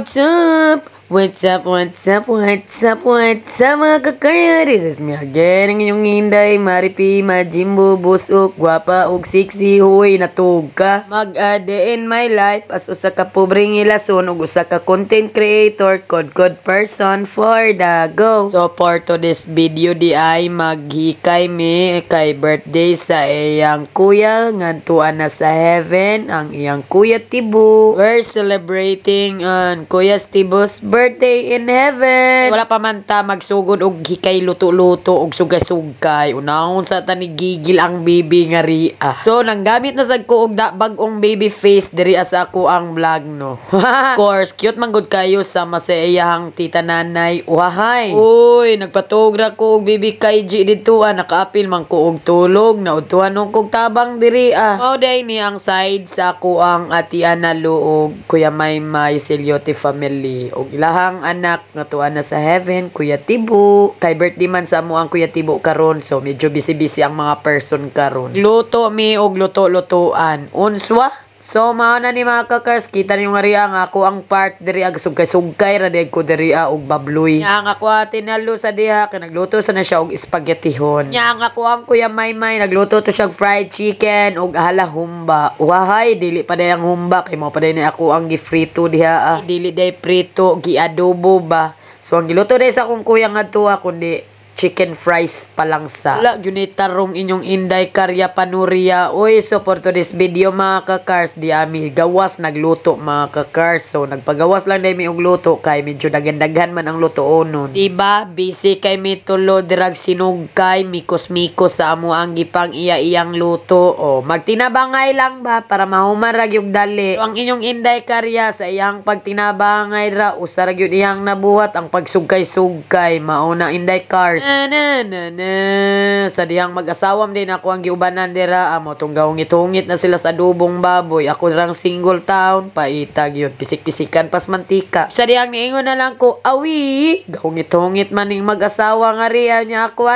what's up? What's up, what's up, what's up, what's up mga kakarya? This is me again, ang inyong Inday, Maripi, Majimbo, Busok, Gwapa, ug Sexy, huy, natug ka. Mag-ade in my life as usa ka pobreng ilason ug usa ka content creator, code person for the go. So for today's video di ay maghikay mi kay birthday sa iyang kuya, ngadtuan na sa heaven ang iyang kuya Tibu. We're celebrating on Kuya Tibu's birthday in heaven. Wala pa man ta magsugod og hikay luto-luto og sugay-sugay. Unahon sa tani gigil ang baby nga ria. So nanggamit na sad ko og bag-ong baby face diri sa ako ang vlog no. Of course, cute man gud kayo sa masayahang tita nanay. Uhahay. Uy, nagpatugra ko og baby Kaiji dito nakaapil man ko og tulog na utuhan kog tabang diri Mao day ni ang side sa ako ang ati Analo og Kuya Maymay Siliote family og ilahang anak nga tuwa na sa heaven, Kuya Tibu. Kay birthday man sa mo ang Kuya Tibu karon, so medyo busy-busy ang mga person karon. Luto mi og luto-lutoan. Unswa? So mao na ni mga kakars, kita niyo nga riya nga ako ang part diri ag sugkay-sugkay ra dig ko diri og babloy. Nya nga ako tinalo sa diha kay nagluto sa na siya og espagetihon. Nya nga ako ang Kuya Maymay nagluto to siya fried chicken og halahumba. Wahay dili pa day ang humba kay mao pa day ni ako ang gifrito diha dili day prito gi-adobo ba. So ang giluto day sa akong kuya ngadto kundi chicken fries palang sa. Wala, gyunitarong inyong Inday Karya Panuria. Uy, so for today's video mga kakars, di ami gawas nagluto mga kakars. So nagpagawas lang day mi og luto kay medyo daghan-daghan man ang luto onon. Diba, busy kay mi tulo dirag sinugkay, mikos-mikos sa amo ang gipang iya-iyang luto. O, magtinabangay lang ba para mahumarag yung dali. So ang inyong Inday Karya sa iyang pagtinabangay ra, usarag yun iyang nabuhat ang pagsugkay-sugkay. Mauna Inday Cars. Sa dihang mag-asawam din ako ang giubanan dira amo tong gawngit-hungit na sila sa adobong baboy. Ako rang single town paitag yun pisik-pisikan pas mantika. Sa dihang niingon na lang ko awi gawngit-hungit man ning mag-asawa nga riya niya ako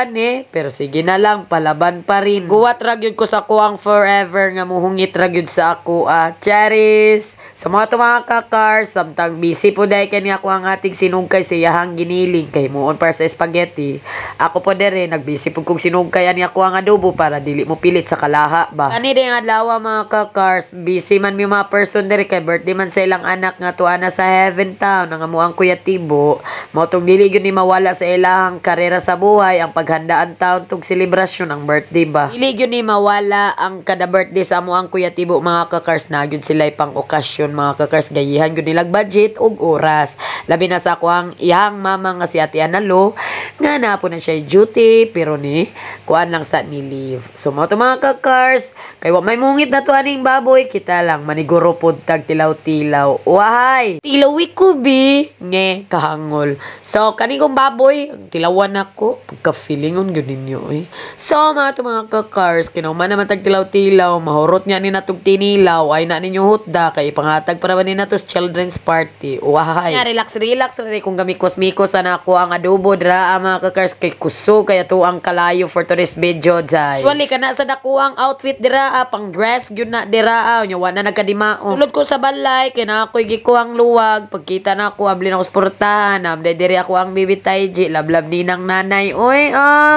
pero sige na lang palaban pa rin. Guwat ra gyud ko sa kuang forever nga muhungit ra gyud sa ako charis. Sa mga mga kakars samtang busy po dai kani ako ang ating sinugkay sa iyahang giniling kay muon para sa spaghetti. Ako po dere nagbisi pud kog sinugkayan ni ako ang adobo para dili mo pilit sa kalaha ba. Kani din adlaw mga kakars, busy man mi mga person dere kay birthday man sa ilang anak nga tuwa na sa heaven town nga mo ang Kuya Tibo. Mao tong dili gyud ni mawala sa ilang karera sa buhay ang paghandaan taon tong selebrasyon ang birthday ba. Dili gyud ni mawala ang kada birthday sa mo ang Kuya Tibo mga kakars na gyud sila pang okasyon mga kakars gayihan gyud nilag budget ug oras. Labi na sa ako ang iyang mama nga si Ate Analo nga na po na siya duty pero ni kuan lang sa ni leave. So mao to mga kakars kay wa may mungit na to aning baboy kita lang maniguro pod tag tilaw-tilaw. Wahay tilawi ko bi nge kahangol. So kani kong baboy tilawan ako pagka feelingon gyud ninyo So mao to mga kakars kinuman naman tag tilaw-tilaw mahurot nya ni natug tinilaw ay na ninyo hutda kay pangatag para ni natos children's party. Wahay relax ra kung gamikos-mikos ana ako ang adobo dra mga kakars kay kuso kaya to ang kalayo for today's video jay. Usually kana sa dako ang outfit dira pang dress gyud na dira nya wa na nagkadimao. Sulod ko sa balay kay na ako'y gikuhang luwag pagkita na ako abli na ko sportahan amday diri ako ang baby Taiji lablab ninang nanay. Oy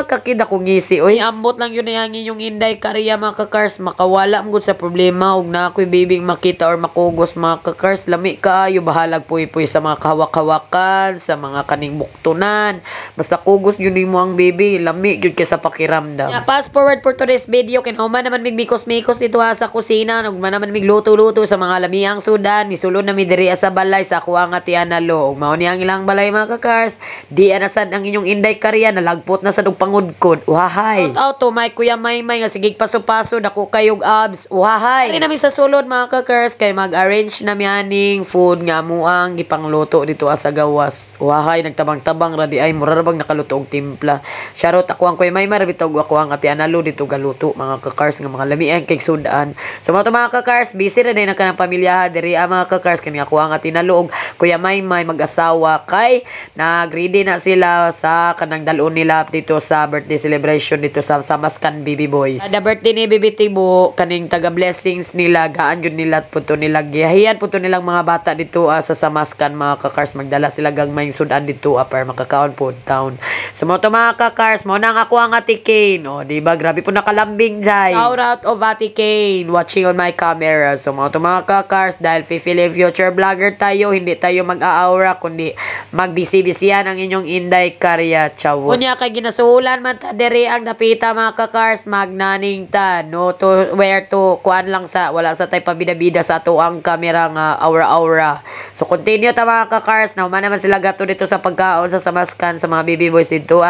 kakida ko ngisi ambot lang yun ang inyong Inday Karya mga kakars makawala mo sa problema ug na ako'y baby makita or makugos mga kakars lami kaayo bahalag puy-puy sa mga kahawak-hawakan sa mga kaning buktunan basta kugos yun mo ang baby lami gyud kay sa pakiramdam. Fast forward for today's video kinhuman naman mikos-mikos dito sa kusina nagman naman migluto-luto sa mga lamiang sudan nisulod na mi diri sa balay sa ako ang Ate Analo. Mao ni ang ilang balay mga kakars di anasad ang inyong Inday Karya nalagpot na sa dug pangudkod. Wahay out to may Kuya Maymay nga sigig paso-paso dako kayog abs. Wahay ari nami sa sulod mga kakars kay mag-arrange na mi aning food nga mo ang gipangluto dito sa gawas. Wahay nagtabang-tabang ra di ay mura ra bang nakaluto og timpla. Shoutout ako ang Kuya Maymar bitog ako ang Ate Analo dito galuto mga kakars nga mga lamian kay sudaan. So mga kakars busy ra din na kanang pamilya diri mga kakars kani ako ang Ate Analo og Kuya Maymay mag-asawa kay nag-ready na sila sa kanang dalon nila dito sa birthday celebration dito sa Maskan Baby Boys. The birthday ni Baby Tibo kaning taga blessings nila gaan yun nila puto nila giyahiyan puto nilang mga bata dito sa Samaskan mga kakars magdala sila gagmayng sudan dito para makakaon po town. So mga kakars mo nang ako ang Ate Kane di ba grabe po nakalambing jay. Shout out of Ate Kane watching on my camera. So mga kakars dahil Philippine future vlogger tayo hindi tayo mag-aura kundi magbisi-bisihan ang inyong Inday Karya Chawot. Kunya kay ginasuhulan man ta diri ang napita mga kakars magnaning ta no to where to kuan lang sa wala sa tay pabida-bida sa ato ang camera nga aura-aura. So continue ta mga kakars na man naman sila gato dito sa pagkaon sa Samaskan sa mga baby boys dito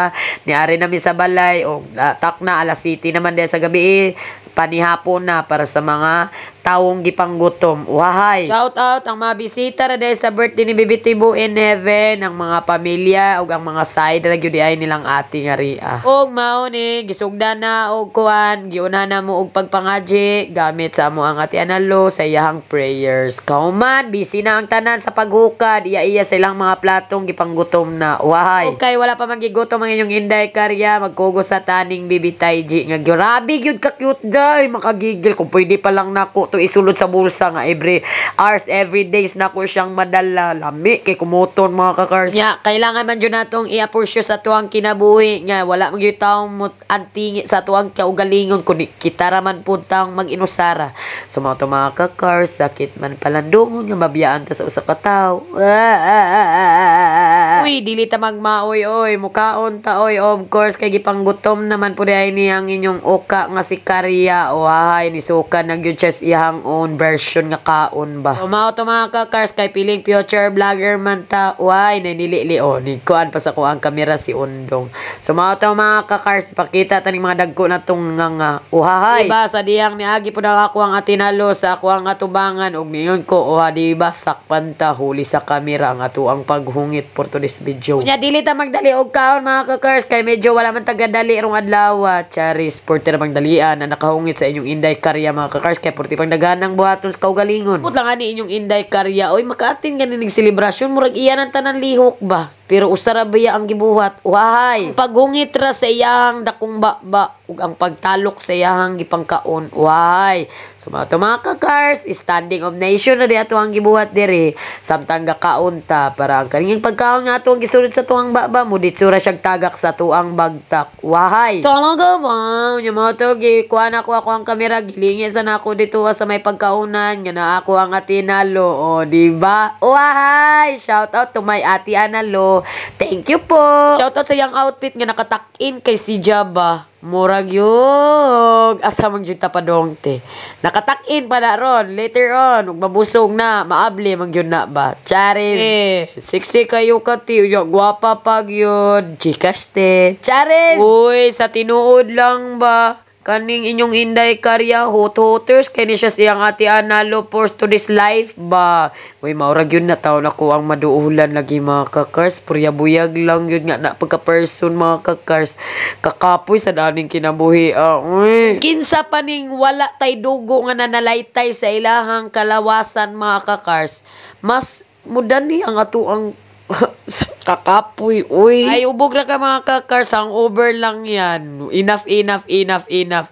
niari nami sa balay o tak na alas 7 naman din sa gabi panihapon na para sa mga taong gipanggutom. Wahay. Shout out ang mga bisita na dahil sa birthday ni Baby Tibo in heaven, ang mga pamilya ug ang mga side na gyud ay nilang ati nga ria. Og mao ni gisugdan na og kuan, giunahan na mo og pagpangaji gamit sa amo ang Ate Analo sa iyahang prayers. Kauman busy na ang tanan sa paghukad, iya sa ilang mga platong gipanggutom na. Wahay. Okay, wala pa magigutom ang inyong Inday Karya, magkugos sa taning Baby Taiji nga grabe gyud ka cute day, makagigil kung pwede pa lang nako to isulod sa bulsa nga every hours, every days na ko siyang madala. Lami kay kumuton mga kakars. Kailangan man dyan natong i-apursyo sa tuwang kinabuhi nga wala magyud taong antingi sa tuwang kaugalingon kundi kita raman puntang mag-inusara. So mga kakars, sakit man palandungon nga mabiyaan ta sa usa ka tawo. Uy, dili ta magmaoy oy, mukaon ta oy. Of course kay gipanggutom naman pud ay niyang inyong oka nga si Karya. Wahay ni suka nag yun siya iyang own version nga kaon ba. So mao to mga kakars kay piling future vlogger man ta. Why nanilili ni kuan pa sa ko ang kamera si Undong. So mao to mga kakars pakita taning mga dagko na tong nga uhahay. Diba sa diyang niagi pud ako ang Ate Analo sa ako ang atubangan og niyon ko diba sakpan ta huli sa kamera ang ato ang paghungit for today's video. Nya dili ta magdali og kaon mga kakars kay medyo wala man tagadali rong adlaw. Charis porte na magdalian na nakahungit sa inyong Inday Karya mga kakars kay porte pang daganang buhaton sa kaugalingon. Put lang ani inyong Inday Karya oy makaatin ganing selebrasyon murag iyan ang tanan lihok ba. Pero usara baya ang gibuhat. Wahay. Paghungit ra sa iyang dakong baba ug ang pagtalok sa iyang gipangkaon. Wahay. So mga kakars, standing of nation na di ato ang gibuhat diri. Samtang gakaon ta para ang kaniyang pagkaon nga ato ang gisulod sa tuang baba mo ditsura siyang tagak sa tuang bagtak. Wahay. Talaga ba? Nya mo to kuan ako ang kamera gilingi sa nako dito sa may pagkaunan nga na ako ang Ate Analo. Di ba? Wahay. Shout out to my Ate Analo. Thank you po. Shoutout sa iyang outfit nga nakatakin kay si Jaba. Murag yug. Asa mang jud tapadong te. Nakatakin pa na ron. Later on, ug mabusog na, maabli mang yun na ba. Charis. 60 kayo ka ti. Gwapa pag yun. Chikas te. Charis. Uy, sa tinuod lang ba? Kaning inyong Inday Karya hot-hoters kay ni siya siyang Ate Analo for to this life ba. Uy maurag yun na taon ako ang maduulan lagi mga kakars. Purya-buyag lang yun nga na pagka-person mga kakars. Kakapoy sa daning kinabuhi. Uy. Kinsa pa ning wala tay dugo nga nanalaytay sa ilahang kalawasan mga kakars. Mas mudani ang ato ang kakapoy, uy. Ay, ubog na ka mga kakars. Ang over lang yan. Enough.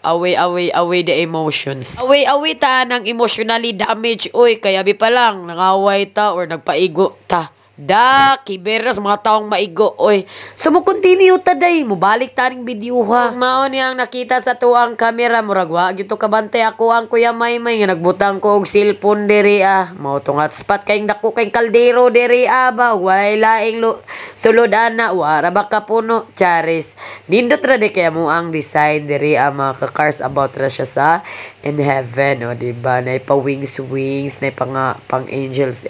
Away the emotions. Away ta ng emotionally damage. Uy, kaya pa lang. Nangaway ta or nagpaigo ta. Kiberas mga taong maigo. Oy, so mo continue taday mo balik taring video ha. Mao ni ang nakita sa tuang kamera murag wa gyud to kabantay ako ang Kuya Maymay nga nagbutang ko og cellphone diri mao tong hotspot kay dako kay kaldero diri ba walay laing sulod ana wara ba ka puno charis. Nindot ra de kay mo ang design diri mga kakars about ra siya sa in heaven di ba na pa wings na pang angels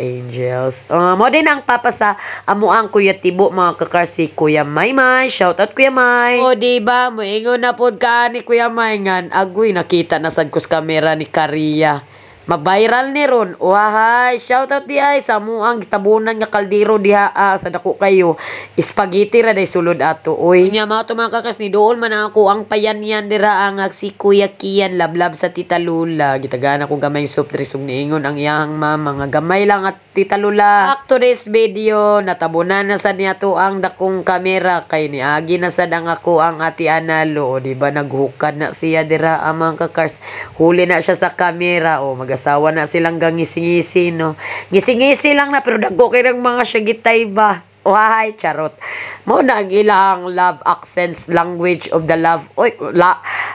mo din ang papa sa amo ang Kuya Tibo mga kakars si Kuya Maymay. Shout out Kuya May. Di ba moingon na pod ka ni Kuya May ngan agoy nakita na sad ko sa kamera ni Karya. Mag-viral ni ron. Wahay, shoutout di ay sa muang tabunan nga kaldero diha sa dako kayo. Spaghetti ra day sulod ato. Oy, nya mga tumakas ni dool man ako ang payan-yan dira ang si Kuya Kian lablab sa Tita Lula. Gitagana ko gamay soft drinks ug niingon ang iyang mama nga gamay lang at Tita Lula. Back to this video, natabunan na sa niya to ang dakong kamera kay niagi na sad ang ako ang Ate Analo. O, di ba naghukad na siya dira ang mga kakars. Huli na siya sa kamera. O mag-asawa na silang gangisi-ngisi no. Ngisi-ngisi lang na pero dagko kay ng mga syagitay ba. Wahay, charot. Mo na ang ilang love accents, language of the love. Oy,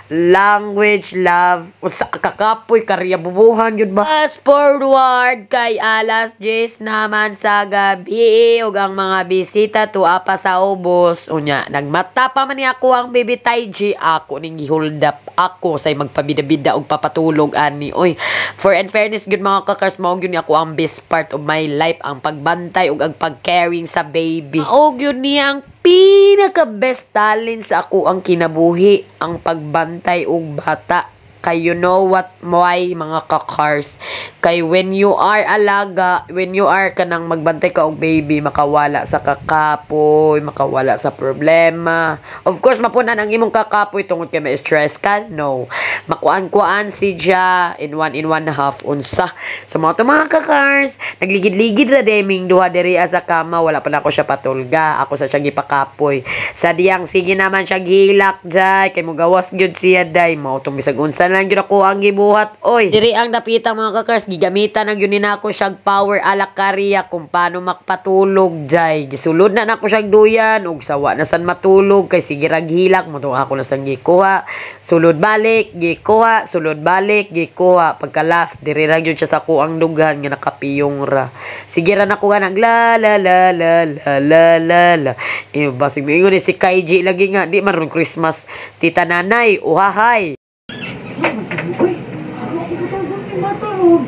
language, love. Sa kakapoy, karya bubuhan, yun ba? Fast forward kay alas 10 naman sa gabi. Ug ang mga bisita tuwa pa sa ubos. Unya, nagmata pa man ni ako ang baby Taiji. Ako ning gihold up ako say magpabida-bida og papatulog ani. Oy, for and fairness, good mga kakars, mao gyud ni ako ang best part of my life. Ang pagbantay ug ang pag-caring sa baby. Og yun niya ang pinaka-best talent sa ako ang kinabuhi, ang pagbantay og bata. Kay you know what, why mga kakars? Kay when you are alaga, when you are kanang magbantay ka og baby, makawala sa kakapoy, makawala sa problema. Of course, mapunan ang imong kakapoy tungod kay may stress ka? No. Makuan-kuan si Ja in one half unsa. So mga kakars, nagligid-ligid ra deming duha diri sa kama, wala pa na ako siya patulga. Ako sa siya gipakapoy. Sa diyang sige naman siya gihilak jay kay mo gawas gyud siya day mao tong bisag unsa lang gyud ako ang gibuhat. Oy, diri ang napita mga kakars, gigamitan ang yun nako siyag power ala karya kung paano makpatulog jay. Gisulod na nako siyag duyan ug sawa na san matulog kay sige ra gihilak mo tong ako na sang gikuha. Sulod balik, gikuha, sulod balik, gikuha. Pagka last diri ra gyud siya sa kuang dughan nga nakapiyong ra. Sige ra nako nga nag la la la la la la la la. Basig moingon ni si Kaiji lagi nga di man ron Christmas. Tita Nanay, uhahay. Uy, ako tutulog yung bata ron.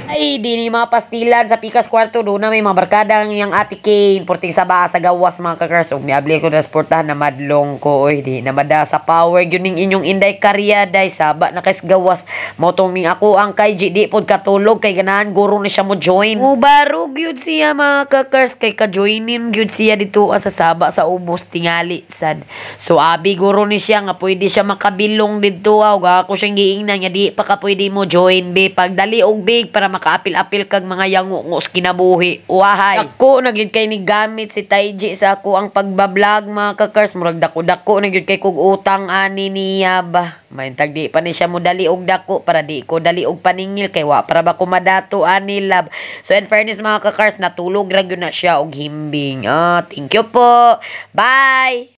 Ay, di ni mga pastilan sa Pikas Kwarto doon na may mga barkada ang iyang Ate Kane porting sa baa sa gawas mga kakars. Og niabli ko na sportahan na madlong ko. Oy, di namada sa power yun ning inyong inday karyaday saba na kais gawas. Motong ning ako ang Kaiji di pod katulog kay ganahan guro ni siya mo join. Ubarog yun siya mga kakars kay ka-joinin yun siya dito sa saba sa ubos tingali sad. So abi guro ni siya nga pwede siya makabilong dito og ako siyang giingnan nga di pa ka pwede mo join be pagdali og big para makaapil-apil kag mga yango sa kinabuhi. Wahay. Ako nagyud kay ni gamit si Taiji sa ako ang pagbablog mga kakars. Murag dako-dako nagyud kay kog utang ani niya ba. Maintag di pa ni siya mo dali og dako para di ko dali og paningil kay wa para ba ko madato ani lab. So in fairness mga kakars, natulog ra gyud na siya og himbing. Thank you po. Bye.